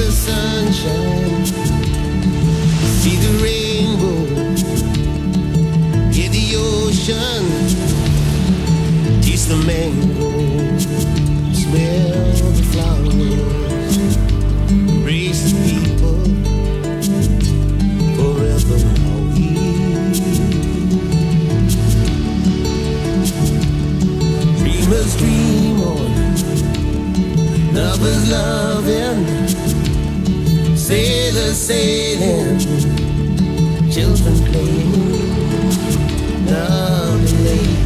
the sunshine, see the rainbow, hear the ocean, taste the mango, smell the flowers, embrace the people, forever Maui. Dreamers dream on, lovers loving, sailors sailing, children playing, lovely lake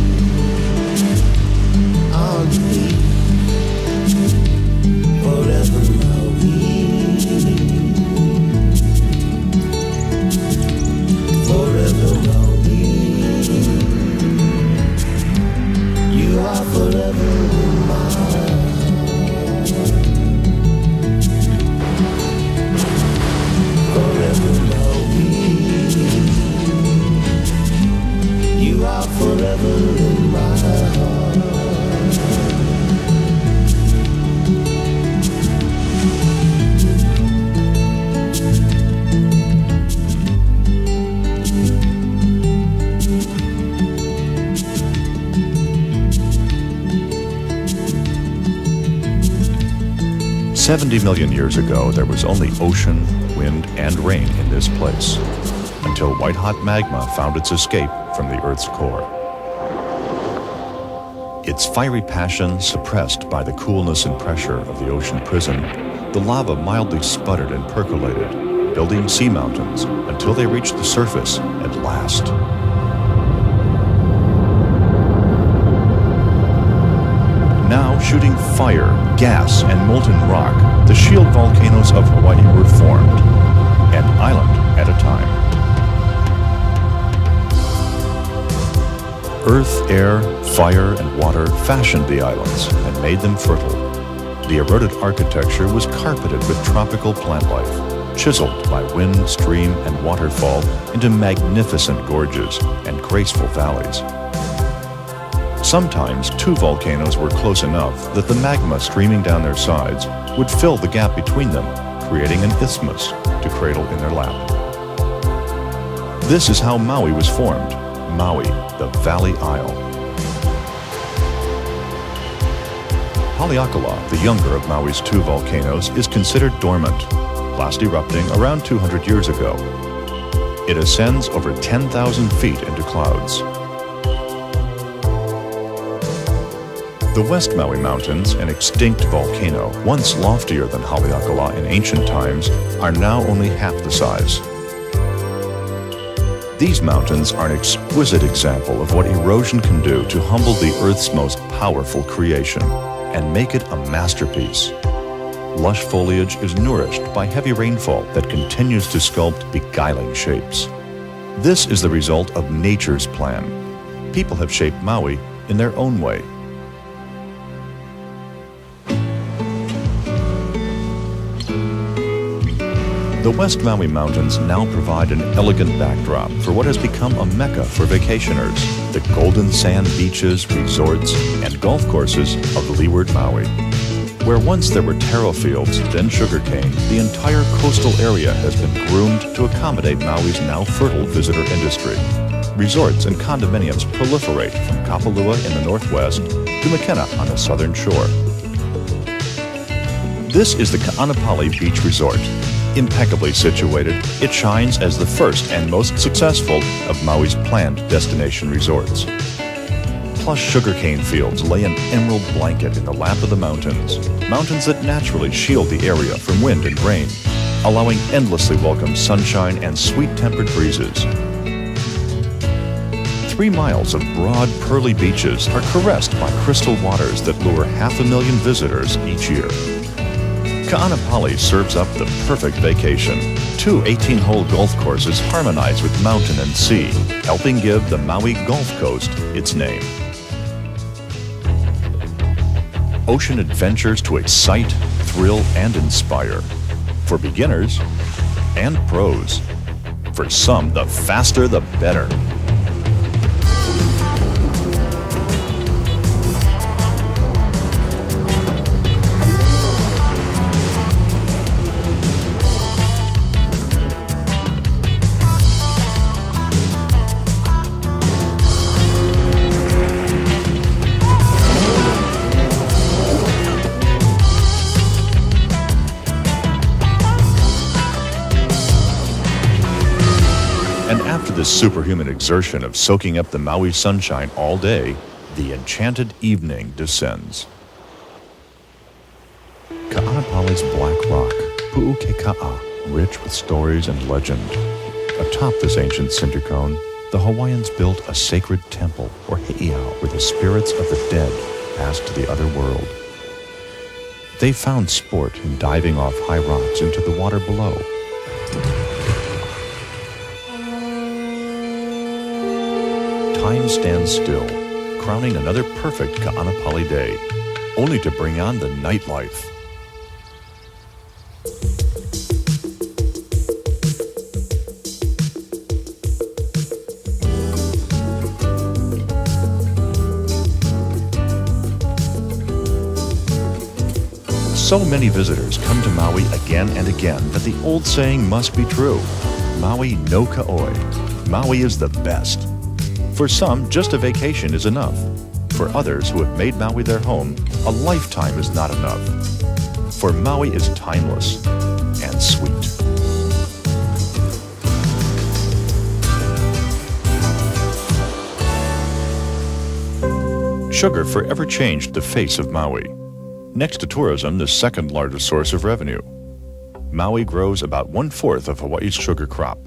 on the beach, forever Maui, forever Maui. You are forever mine. Forever Maui. You are forever in my heart. 70 million years ago, there was only ocean, wind, and rain in this place, until white-hot magma found its escape from the Earth's core. Its fiery passion suppressed by the coolness and pressure of the ocean prison, the lava mildly sputtered and percolated, building sea mountains until they reached the surface at last. Now shooting fire, gas, and molten rock, the shield volcanoes of Hawaii were formed, an island at a time. Earth, air, fire, and water fashioned the islands and made them fertile. The eroded architecture was carpeted with tropical plant life, chiseled by wind, stream, and waterfall into magnificent gorges and graceful valleys. Sometimes two volcanoes were close enough that the magma streaming down their sides would fill the gap between them, creating an isthmus to cradle in their lap. This is how Maui was formed, Maui, the Valley Isle. Haleakala, the younger of Maui's two volcanoes, is considered dormant, last erupting around 200 years ago. It ascends over 10,000 feet into clouds. The West Maui Mountains, an extinct volcano, once loftier than Haleakala in ancient times, are now only half the size. These mountains are an exquisite example of what erosion can do to humble the Earth's most powerful creation and make it a masterpiece. Lush foliage is nourished by heavy rainfall that continues to sculpt beguiling shapes. This is the result of nature's plan. People have shaped Maui in their own way. The West Maui Mountains now provide an elegant backdrop for what has become a mecca for vacationers, the golden sand beaches, resorts, and golf courses of leeward Maui. Where once there were taro fields, then sugarcane, the entire coastal area has been groomed to accommodate Maui's now fertile visitor industry. Resorts and condominiums proliferate from Kapalua in the northwest to Makena on the southern shore. This is the Ka'anapali Beach Resort. Impeccably situated, it shines as the first and most successful of Maui's planned destination resorts. Plush sugarcane fields lay an emerald blanket in the lap of the mountains, mountains that naturally shield the area from wind and rain, allowing endlessly welcome sunshine and sweet-tempered breezes. 3 miles of broad, pearly beaches are caressed by crystal waters that lure 500,000 visitors each year. Ka'anapali serves up the perfect vacation. 2 18-hole golf courses harmonize with mountain and sea, helping give the Maui Gulf Coast its name. Ocean adventures to excite, thrill, and inspire. For beginners and pros. For some, the faster the better. And after the superhuman exertion of soaking up the Maui sunshine all day, the enchanted evening descends. Ka'anapali's Black Rock, Pu'ukeka'a, rich with stories and legend. Atop this ancient cinder cone, the Hawaiians built a sacred temple, or heiau, where the spirits of the dead passed to the other world. They found sport in diving off high rocks into the water below. Time stands still, crowning another perfect Ka'anapali day, only to bring on the nightlife. So many visitors come to Maui again and again that the old saying must be true. Maui no ka'oi. Maui is the best. For some, just a vacation is enough. For others who have made Maui their home, a lifetime is not enough. For Maui is timeless and sweet. Sugar forever changed the face of Maui. Next to tourism, the second largest source of revenue. Maui grows about 1/4 of Hawaii's sugar crop.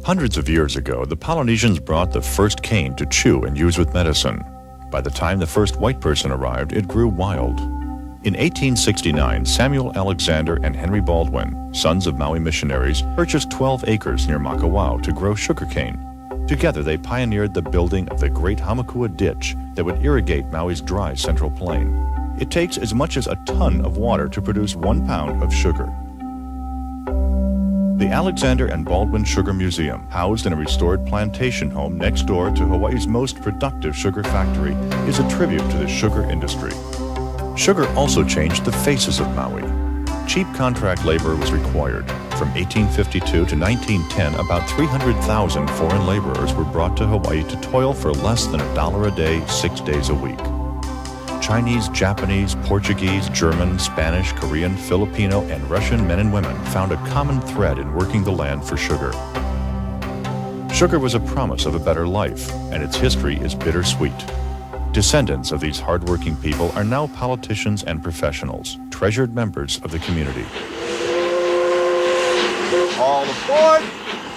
Hundreds of years ago, the Polynesians brought the first cane to chew and use with medicine. By the time the first white person arrived, it grew wild. In 1869, Samuel Alexander and Henry Baldwin, sons of Maui missionaries, purchased 12 acres near Makawao to grow sugarcane. Together, they pioneered the building of the Great Hamakua Ditch that would irrigate Maui's dry central plain. It takes as much as a ton of water to produce 1 pound of sugar. The Alexander and Baldwin Sugar Museum, housed in a restored plantation home next door to Hawaii's most productive sugar factory, is a tribute to the sugar industry. Sugar also changed the faces of Maui. Cheap contract labor was required. From 1852 to 1910, about 300,000 foreign laborers were brought to Hawaii to toil for less than $1 a day, 6 days a week. Chinese, Japanese, Portuguese, German, Spanish, Korean, Filipino, and Russian men and women found a common thread in working the land for sugar. Sugar was a promise of a better life, and its history is bittersweet. Descendants of these hardworking people are now politicians and professionals, treasured members of the community. All aboard!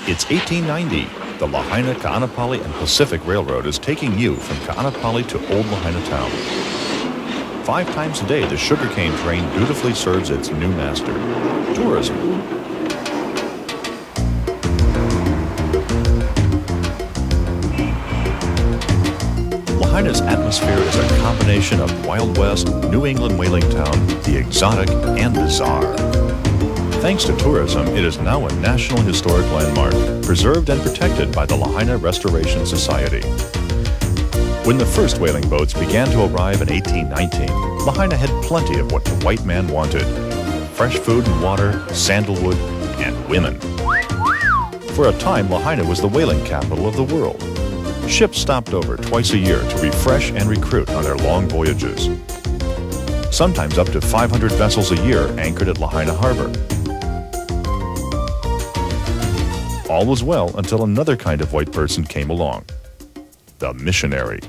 It's 1890. The Lahaina, Ka'anapali, and Pacific Railroad is taking you from Ka'anapali to Old Lahaina Town. 5 times a day, the sugarcane train dutifully serves its new master, tourism. Lahaina's atmosphere is a combination of Wild West, New England whaling town, the exotic, and bizarre. Thanks to tourism, it is now a National Historic Landmark, preserved and protected by the Lahaina Restoration Society. When the first whaling boats began to arrive in 1819, Lahaina had plenty of what the white man wanted: fresh food and water, sandalwood, and women. For a time, Lahaina was the whaling capital of the world. Ships stopped over twice a year to refresh and recruit on their long voyages. Sometimes up to 500 vessels a year anchored at Lahaina Harbor. All was well until another kind of white person came along: the missionary.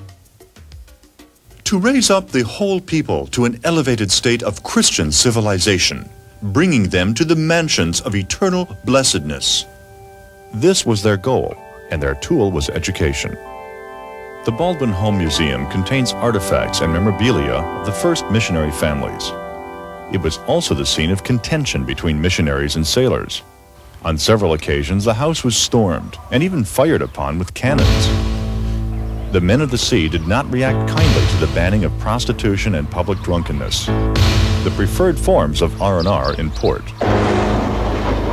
To raise up the whole people to an elevated state of Christian civilization, bringing them to the mansions of eternal blessedness. This was their goal, and their tool was education. The Baldwin Home Museum contains artifacts and memorabilia of the first missionary families. It was also the scene of contention between missionaries and sailors. On several occasions, the house was stormed and even fired upon with cannons. The men of the sea did not react kindly to the banning of prostitution and public drunkenness, the preferred forms of R&R in port.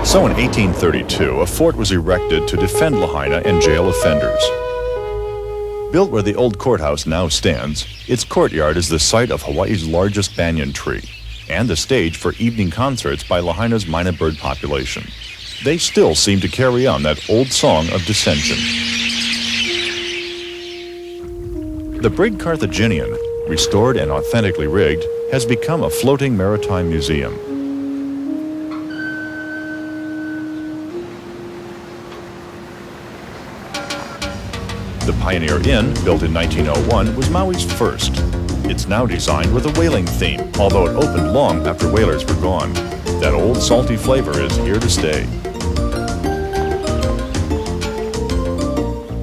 So in 1832, a fort was erected to defend Lahaina and jail offenders. Built where the old courthouse now stands, its courtyard is the site of Hawaii's largest banyan tree and the stage for evening concerts by Lahaina's Maina bird population. They still seem to carry on that old song of dissension. The brig Carthaginian, restored and authentically rigged, has become a floating maritime museum. The Pioneer Inn, built in 1901, was Maui's first. It's now designed with a whaling theme, although it opened long after whalers were gone. That old salty flavor is here to stay.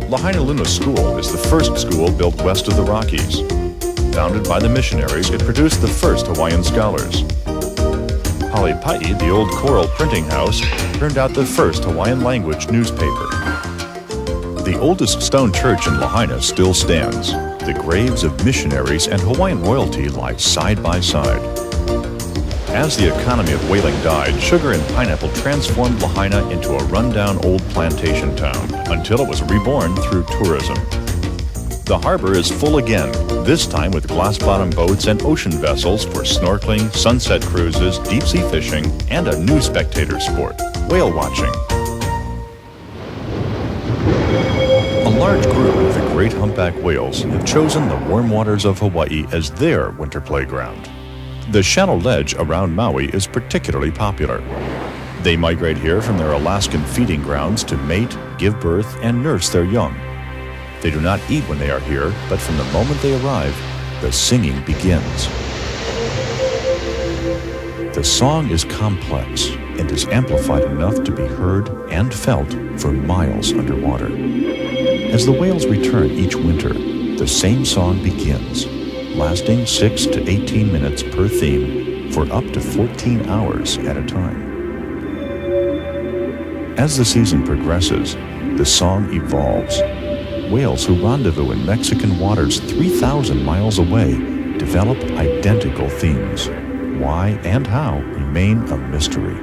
Lahainaluna School is the first school built west of the Rockies. Founded by the missionaries, it produced the first Hawaiian scholars. Halipai, the old coral printing house, turned out the first Hawaiian language newspaper. The oldest stone church in Lahaina still stands. The graves of missionaries and Hawaiian royalty lie side by side. As the economy of whaling died, sugar and pineapple transformed Lahaina into a rundown old plantation town until it was reborn through tourism. The harbor is full again, this time with glass-bottom boats and ocean vessels for snorkeling, sunset cruises, deep-sea fishing, and a new spectator sport, whale watching. A large group of the great humpback whales have chosen the warm waters of Hawaii as their winter playground. The shallow ledge around Maui is particularly popular. They migrate here from their Alaskan feeding grounds to mate, give birth, and nurse their young. They do not eat when they are here, but from the moment they arrive, the singing begins. The song is complex and is amplified enough to be heard and felt for miles underwater. As the whales return each winter, the same song begins, lasting 6 to 18 minutes per theme for up to 14 hours at a time. As the season progresses, the song evolves. Whales who rendezvous in Mexican waters 3,000 miles away develop identical themes. Why and how remain a mystery.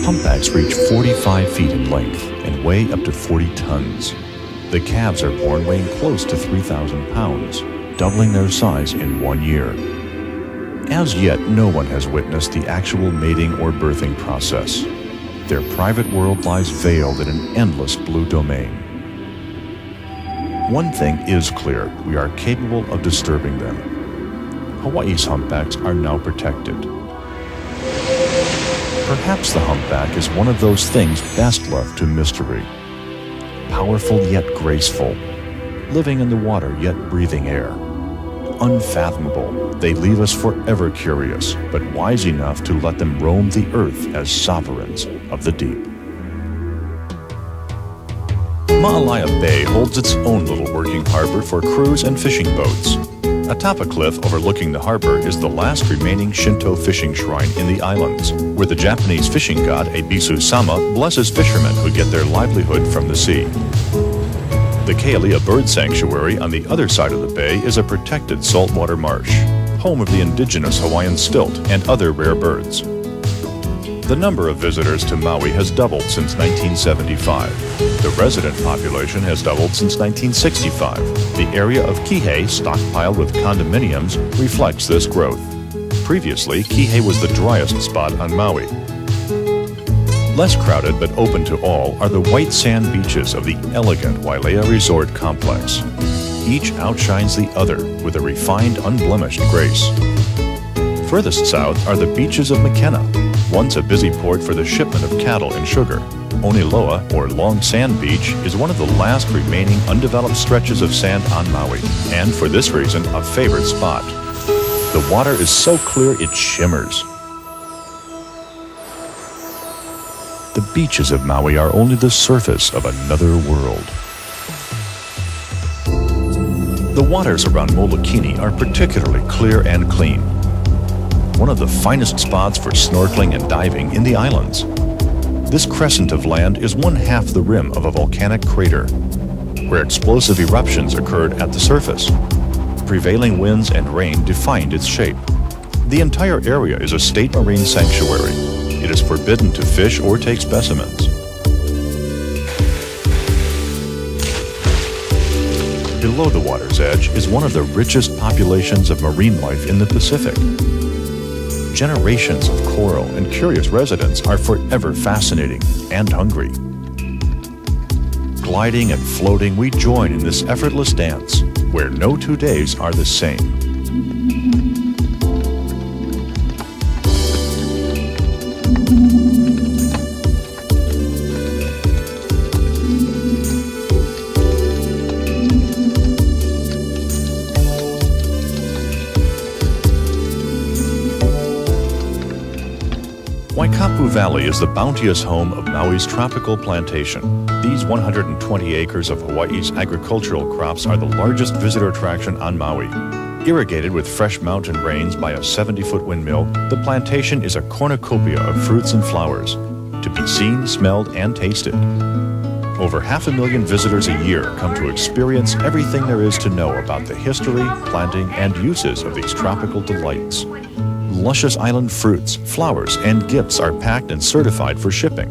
Humpbacks reach 45 feet in length and weigh up to 40 tons. The calves are born weighing close to 3,000 pounds, doubling their size in 1 year. As yet, no one has witnessed the actual mating or birthing process. Their private world lies veiled in an endless blue domain. One thing is clear, we are capable of disturbing them. Hawaii's humpbacks are now protected. Perhaps the humpback is one of those things best left to mystery. Powerful yet graceful, living in the water yet breathing air. Unfathomable, they leave us forever curious, but wise enough to let them roam the earth as sovereigns of the deep. Ma'alaia Bay holds its own little working harbor for cruise and fishing boats. Atop a cliff overlooking the harbor is the last remaining Shinto fishing shrine in the islands, where the Japanese fishing god Ebisu-sama blesses fishermen who get their livelihood from the sea. The Kealia Bird Sanctuary on the other side of the bay is a protected saltwater marsh, home of the indigenous Hawaiian stilt and other rare birds. The number of visitors to Maui has doubled since 1975. The resident population has doubled since 1965. The area of Kihei, stockpiled with condominiums, reflects this growth. Previously, Kihei was the driest spot on Maui. Less crowded but open to all are the white sand beaches of the elegant Wailea Resort Complex. Each outshines the other with a refined, unblemished grace. Furthest south are the beaches of Makena, once a busy port for the shipment of cattle and sugar. Oniloa, or Long Sand Beach, is one of the last remaining undeveloped stretches of sand on Maui, and for this reason, a favorite spot. The water is so clear it shimmers. The beaches of Maui are only the surface of another world. The waters around Molokini are particularly clear and clean. One of the finest spots for snorkeling and diving in the islands. This crescent of land is 1/2 the rim of a volcanic crater, where explosive eruptions occurred at the surface. Prevailing winds and rain defined its shape. The entire area is a state marine sanctuary. It is forbidden to fish or take specimens. Below the water's edge is one of the richest populations of marine life in the Pacific. Generations of coral and curious residents are forever fascinating and hungry. gliding and floating, we join in this effortless dance, where no 2 days are the same. Waikapu Valley is the bounteous home of Maui's tropical plantation. These 120 acres of Hawaii's agricultural crops are the largest visitor attraction on Maui. Irrigated with fresh mountain rains by a 70-foot windmill, the plantation is a cornucopia of fruits and flowers, to be seen, smelled, and tasted. Over 500,000 visitors a year come to experience everything there is to know about the history, planting, and uses of these tropical delights. Luscious island fruits, flowers, and gifts are packed and certified for shipping.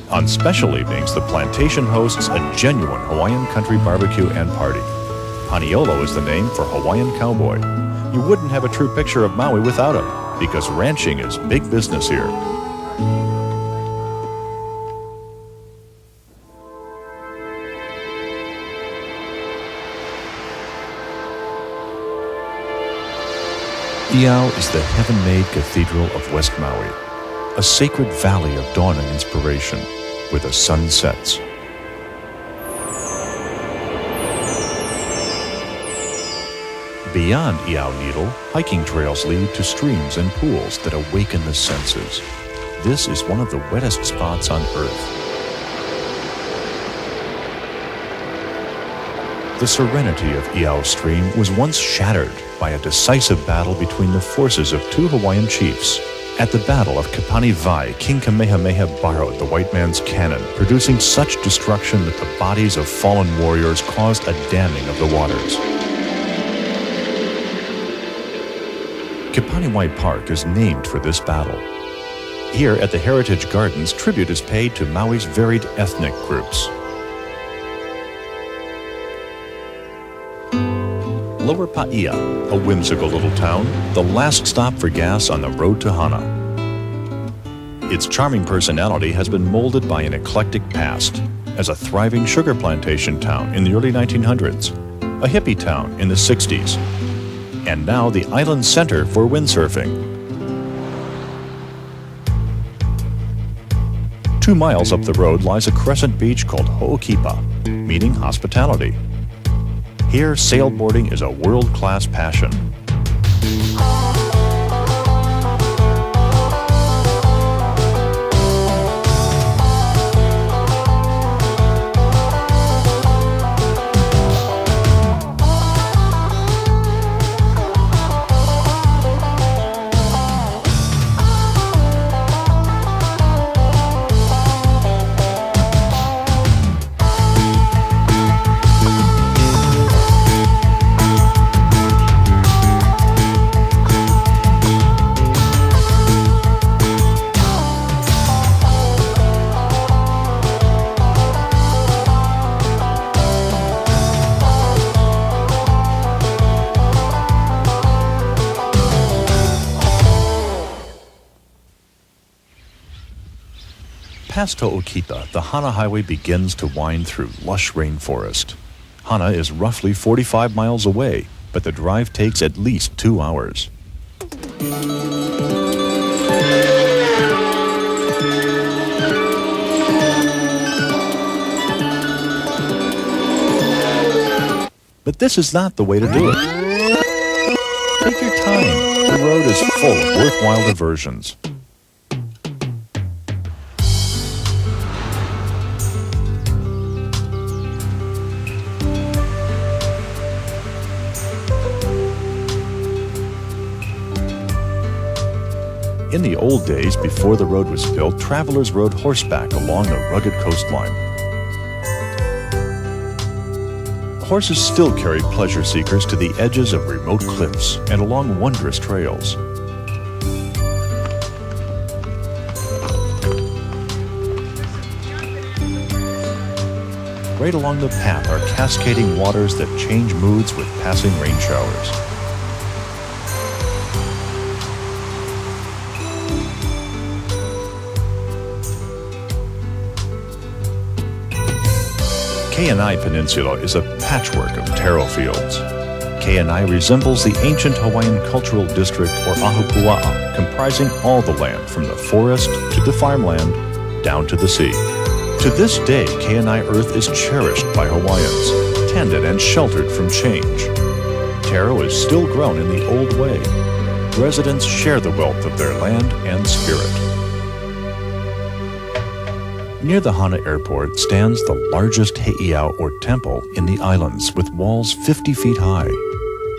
On special evenings, the plantation hosts a genuine Hawaiian country barbecue and party. Paniolo is the name for Hawaiian cowboy. You wouldn't have a true picture of Maui without him, because ranching is big business here. Iao is the heaven-made cathedral of West Maui, a sacred valley of dawn and inspiration, where the sun sets. Beyond Iao Needle, hiking trails lead to streams and pools that awaken the senses. This is one of the wettest spots on Earth. The serenity of Iao Stream was once shattered by a decisive battle between the forces of two Hawaiian chiefs. At the Battle of Kapani Vai, King Kamehameha borrowed the white man's cannon, producing such destruction that the bodies of fallen warriors caused a damming of the waters. Kapani Vai Park is named for this battle. Here at the Heritage Gardens, tribute is paid to Maui's varied ethnic groups. Lower Paia, a whimsical little town, the last stop for gas on the road to Hana. Its charming personality has been molded by an eclectic past, as a thriving sugar plantation town in the early 1900s, a hippie town in the 60s, and now the island center for windsurfing. 2 miles up the road lies a crescent beach called Ho'okipa, meaning hospitality. Here, sailboarding is a world-class passion. Past Ho'okipa, the Hana Highway begins to wind through lush rainforest. Hana is roughly 45 miles away, but the drive takes at least 2 hours. But this is not the way to do it. Take your time. The road is full of worthwhile diversions. In the old days, before the road was built, travelers rode horseback along the rugged coastline. Horses still carry pleasure seekers to the edges of remote cliffs and along wondrous trails. Right along the path are cascading waters that change moods with passing rain showers. Kenai Peninsula is a patchwork of taro fields. Kenai resembles the ancient Hawaiian Cultural District, or Ahupua'a, comprising all the land from the forest to the farmland down to the sea. To this day, Kenai earth is cherished by Hawaiians, tended and sheltered from change. Taro is still grown in the old way. Residents share the wealth of their land and spirit. Near the Hana Airport stands the largest heiau, or temple, in the islands, with walls 50 feet high.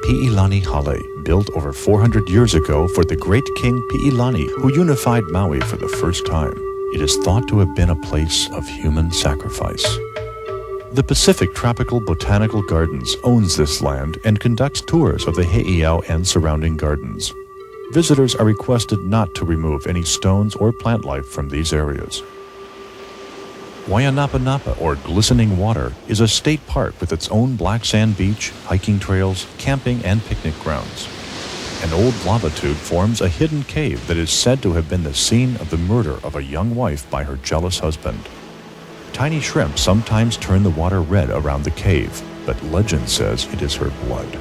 Pi'ilani Hale, built over 400 years ago for the great king Pi'ilani, who unified Maui for the first time. It is thought to have been a place of human sacrifice. The Pacific Tropical Botanical Gardens owns this land and conducts tours of the heiau and surrounding gardens. Visitors are requested not to remove any stones or plant life from these areas. Waianapanapa, or Glistening Water, is a state park with its own black sand beach, hiking trails, camping, and picnic grounds. An old lava tube forms a hidden cave that is said to have been the scene of the murder of a young wife by her jealous husband. Tiny shrimp sometimes turn the water red around the cave, but legend says it is her blood.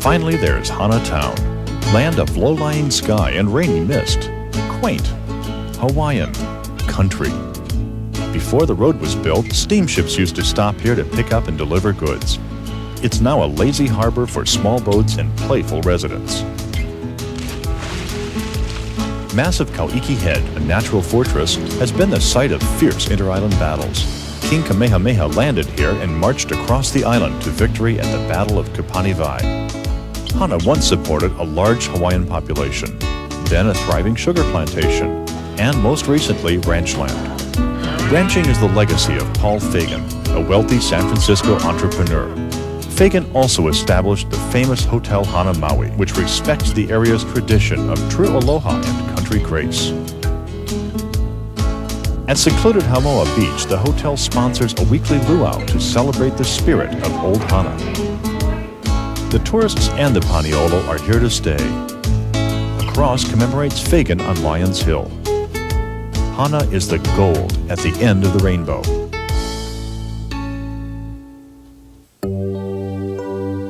Finally, there's Hana Town, land of low-lying sky and rainy mist. Quaint, Hawaiian, country. Before the road was built, steamships used to stop here to pick up and deliver goods. It's now a lazy harbor for small boats and playful residents. Massive Kauiki Head, a natural fortress, has been the site of fierce inter-island battles. King Kamehameha landed here and marched across the island to victory at the Battle of Kapanivai. Hana once supported a large Hawaiian population, then a thriving sugar plantation, and most recently, ranch land. Ranching is the legacy of Paul Fagan, a wealthy San Francisco entrepreneur. Fagan also established the famous Hotel Hana Maui, which respects the area's tradition of true aloha and country grace. At secluded Hamoa Beach, the hotel sponsors a weekly luau to celebrate the spirit of Old Hana. The tourists and the paniolo are here to stay. A cross commemorates Fagan on Lions Hill. Hana is the gold at the end of the rainbow.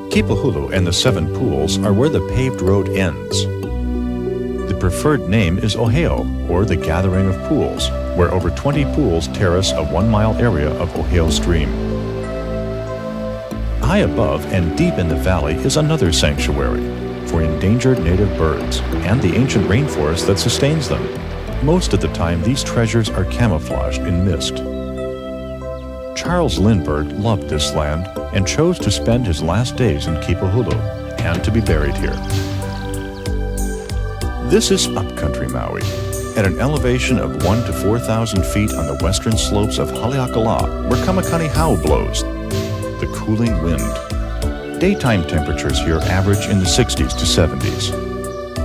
Kipahulu and the Seven Pools are where the paved road ends. The preferred name is Oheo, or the Gathering of Pools, where over 20 pools terrace a 1-mile area of Ohio Stream. High above and deep in the valley is another sanctuary for endangered native birds and the ancient rainforest that sustains them. Most of the time, these treasures are camouflaged in mist. Charles Lindbergh loved this land and chose to spend his last days in Kipahulu and to be buried here. This is upcountry Maui, at an elevation of 1,000 to 4,000 feet on the western slopes of Haleakala, where Kamakani Hau blows, the cooling wind. Daytime temperatures here average in the 60s to 70s.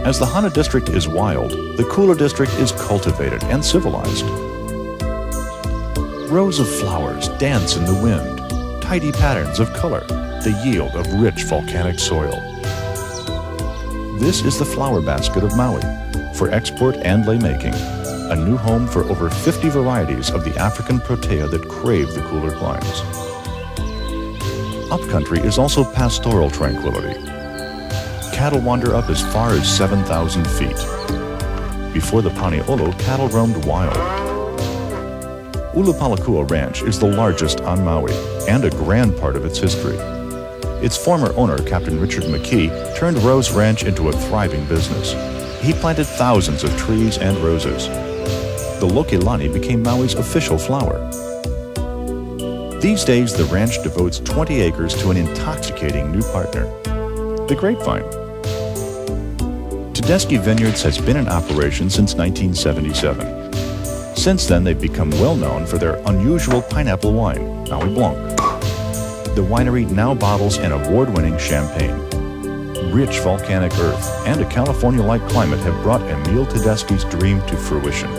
As the Hana district is wild, the cooler district is cultivated and civilized. Rows of flowers dance in the wind, tidy patterns of color, the yield of rich volcanic soil. This is the flower basket of Maui, for export and lei-making, a new home for over 50 varieties of the African protea that crave the cooler climes. Upcountry is also pastoral tranquility. Cattle wander up as far as 7,000 feet. Before the Paniolo, cattle roamed wild. Ulupalakua Ranch is the largest on Maui and a grand part of its history. Its former owner, Captain Richard McKee, turned Rose Ranch into a thriving business. He planted thousands of trees and roses. The Lokilani became Maui's official flower. These days, the ranch devotes 20 acres to an intoxicating new partner, the grapevine. Tedeschi Vineyards has been in operation since 1977. Since then, they've become well known for their unusual pineapple wine, Maui Blanc. The winery now bottles an award-winning champagne. Rich volcanic earth and a California-like climate have brought Emile Tedeschi's dream to fruition.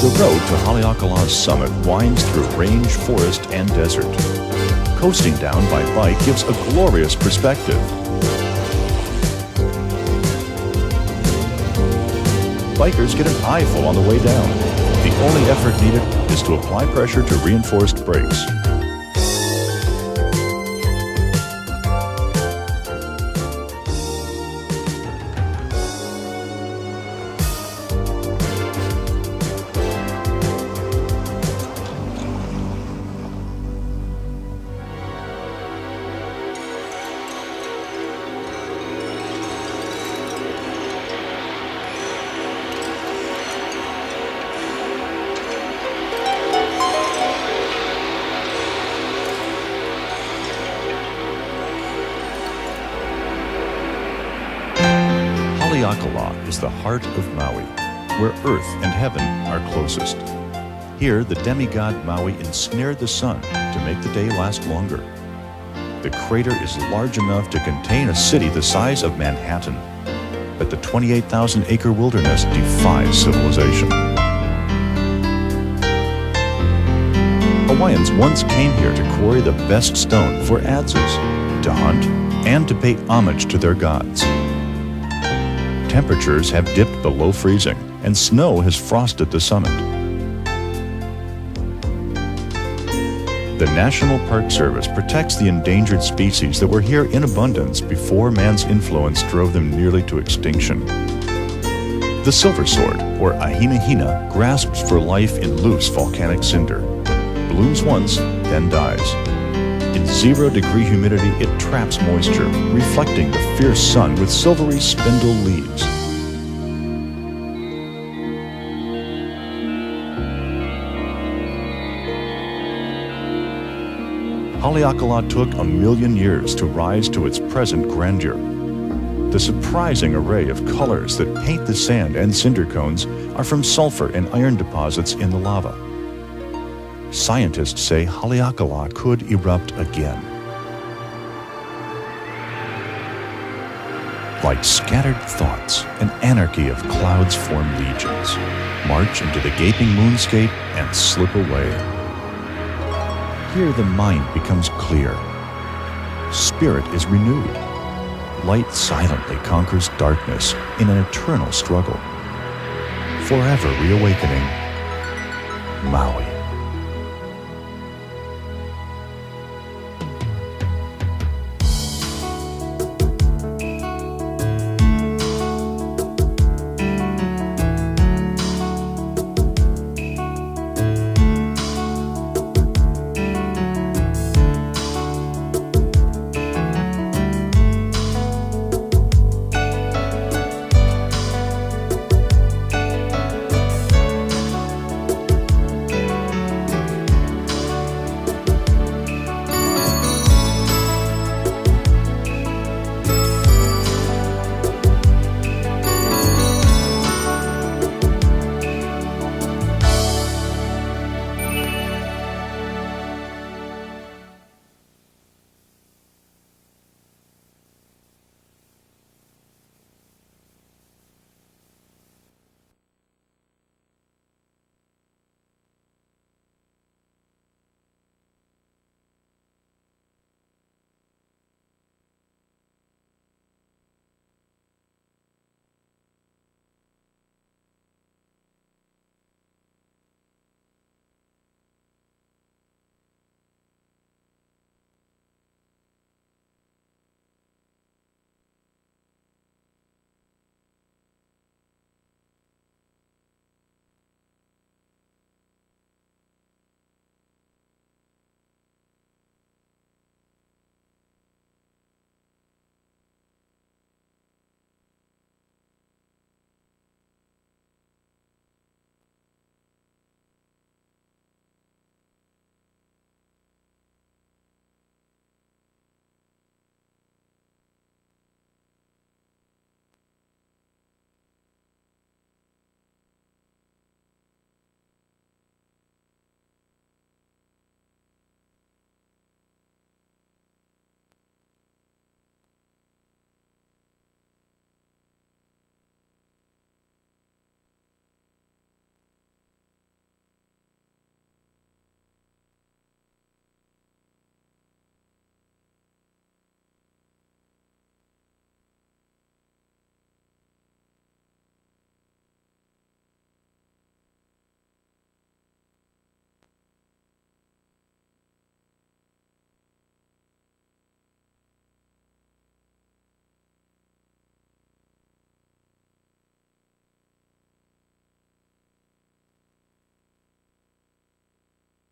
The road to Haleakala's summit winds through range, forest, and desert. Coasting down by bike gives a glorious perspective. bikers get an eyeful on the way down. The only effort needed is to apply pressure to reinforced brakes. Haleakala is the heart of Maui, where earth and heaven are closest. Here, the demigod Maui ensnared the sun to make the day last longer. The crater is large enough to contain a city the size of Manhattan, but the 28,000-acre wilderness defies civilization. Hawaiians once came here to quarry the best stone for adzes, to hunt, and to pay homage to their gods. Temperatures have dipped below freezing, and snow has frosted the summit. The National Park Service protects the endangered species that were here in abundance before man's influence drove them nearly to extinction. The silver sword, or ahinahina, grasps for life in loose volcanic cinder, blooms once, then dies. In 0-degree humidity, it traps moisture, reflecting the fierce sun with silvery spindle leaves. Haleakala took 1,000,000 years to rise to its present grandeur. The surprising array of colors that paint the sand and cinder cones are from sulfur and iron deposits in the lava. Scientists say Haleakala could erupt again. Like scattered thoughts, an anarchy of clouds form legions, march into the gaping moonscape and slip away. Here the mind becomes clear. Spirit is renewed. Light silently conquers darkness in an eternal struggle. Forever reawakening Maui.